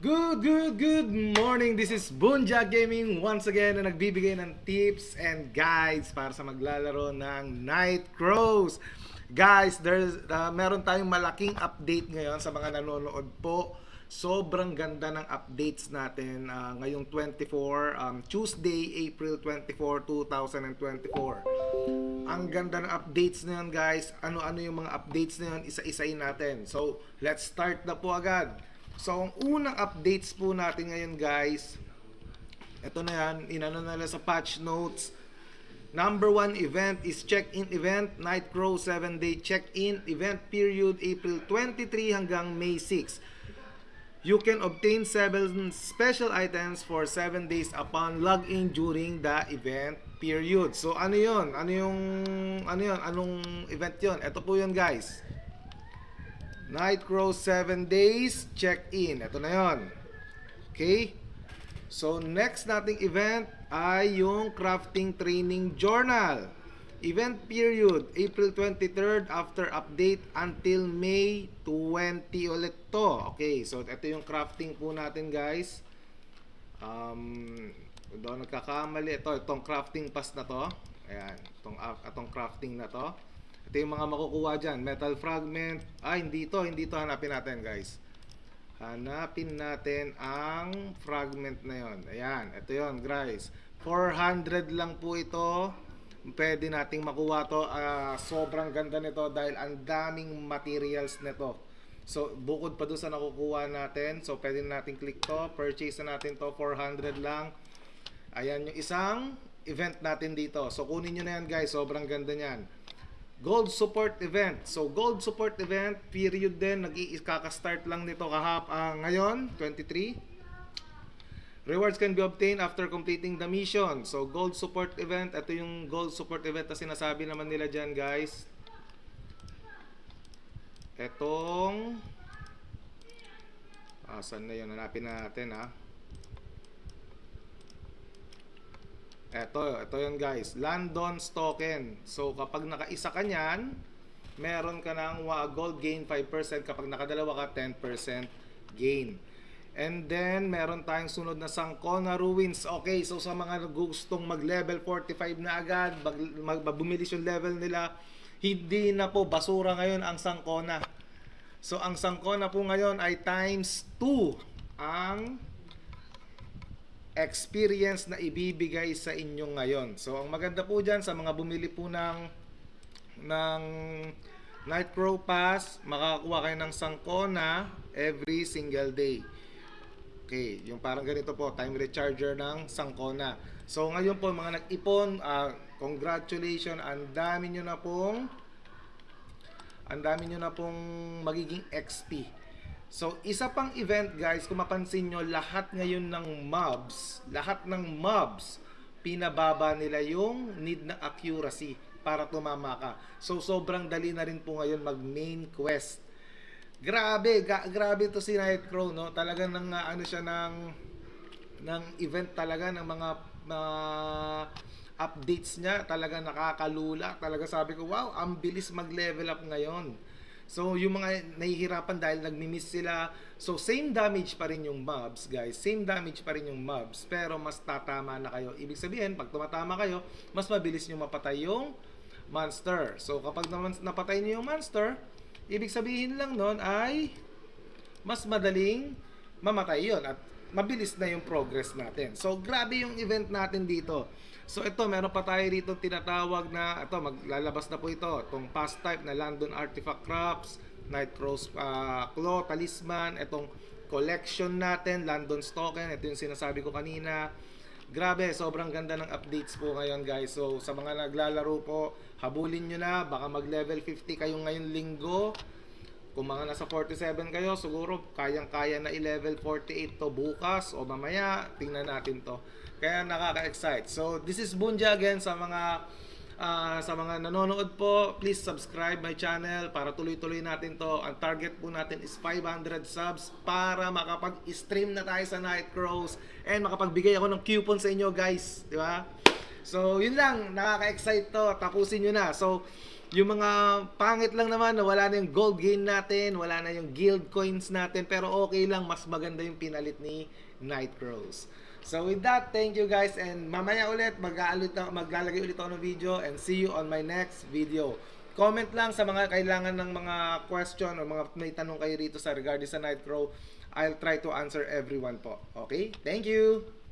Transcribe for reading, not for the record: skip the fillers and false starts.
Good morning! This is Bunja Gaming once again na nagbibigay ng tips and guides para sa maglalaro ng Night Crows. Guys, meron tayong malaking update ngayon sa mga nanonood po. Sobrang ganda ng updates natin ngayong Tuesday, April 24, 2024. Ang ganda ng updates na yun, guys. Ano-ano yung mga updates na yun, isa-isayin natin. So, let's start na po agad. So, ang unang updates po natin ngayon, guys, ito na yan, inano nila sa patch notes. Number 1 event is check-in event, Night Crow 7-day check-in event period, April 23 hanggang May 6. You can obtain 7 special items for 7 days upon login during the event period. So, ano yun? Anong event yun? Ito po yun, guys. Night Crow 7 days check-in. Ito na yon. Okay? So, next nating event ay yung Crafting Training Journal. Event period, April 23rd after update until May 20 ulit to. Okay, so ito yung crafting po natin, guys. Doon nagkakamali. Itong crafting pass na to. Ayan, itong crafting na to. Ito yung mga makukuha dyan. Metal fragment. Hindi to. Hanapin natin, guys. Hanapin natin ang fragment na yon. Ayan. Ito yon, guys. 400 lang po ito. Pwede nating makuha to. Sobrang ganda nito dahil ang daming materials nito. So, bukod pa doon sa nakukuha natin. So, pwede natin click to. Purchase na natin to. 400 lang. Ayan yung isang event natin dito. So, kunin nyo na yan, guys. Sobrang ganda niyan. Gold support event. So, gold support event, period din. Kaka-start lang nito ngayon, 23. Rewards can be obtained after completing the mission. So, gold support event. Ito yung gold support event na sinasabi naman nila dyan, guys. Etong saan na yun? Hanapin natin, ha. Ito yun, guys. Landon's token. So, kapag nakaisa ka nyan, meron ka ng gold gain 5%. Kapag nakadalawa ka, 10% gain. And then, meron tayong sunod na Sancona Ruins. Okay, so sa mga gustong mag-level 45 na agad, bumilis yung level nila, hindi na po basura ngayon ang Sancona. So, ang Sancona po ngayon ay times 2 ang experience na ibibigay sa inyo ngayon. So, ang maganda po dyan sa mga bumili po ng Night Crow Pass, makakakuha kayo ng Sancona every single day. Okay, yung parang ganito po, time recharger ng Sancona. So, ngayon po, mga nag-ipon, congratulations, ang dami nyo na pong magiging XP. So, isa pang event, guys, kung mapansin nyo, lahat ngayon ng mobs, pinababa nila yung need na accuracy para tumama ka. So, sobrang dali na rin po ngayon mag-main quest. Grabe to si Night Crow, no? Talagang siya ng event talaga, ng mga updates niya, talaga nakakalula. Talaga sabi ko, wow, ang bilis mag-level up ngayon. So, yung mga nahihirapan dahil nagmi-miss sila. So, same damage pa rin yung mobs, guys. Pero mas tatama na kayo. Ibig sabihin, pag tumatama kayo, mas mabilis nyo mapatay yung monster. So, kapag napatay nyo yung monster, ibig sabihin lang nun ay mas madaling mamatay yun. At mabilis na yung progress natin. So, grabe yung event natin dito. So, ito, meron pa tayo rito tinatawag na, maglalabas na po ito. Itong past type na Landon Artifact Crops, Night Crow's Claw, Talisman, itong collection natin, Landon's Token, ito yung sinasabi ko kanina. Grabe, sobrang ganda ng updates po ngayon, guys. So, sa mga naglalaro po, habulin nyo na, baka mag-level 50 kayo ngayon linggo. Kung mga nasa 47 kayo, siguro kayang-kaya na i-level 48 to bukas o mamaya, tingnan natin to. Kaya nakaka-excite. So, this is Bunja again sa mga nanonood po. Please subscribe my channel para tuloy-tuloy natin to. Ang target po natin is 500 subs para makapag-stream na tayo sa Night Crows and makapagbigay ako ng coupon sa inyo, guys. Di ba? So, yun lang. Nakaka-excite to. Tapusin nyo na. So, Yung mga pangit lang naman na wala na yung gold gain natin, wala na yung guild coins natin, pero okay lang, mas maganda yung pinalit ni Nightcrows. So with that, thank you guys, and mamaya ulit maglalagay ulit ako ng video, and see you on my next video. Comment lang sa mga kailangan ng mga question o mga may tanong kayo rito sa regarding sa Nightcrow. I'll try to answer everyone po. Okay? Thank you!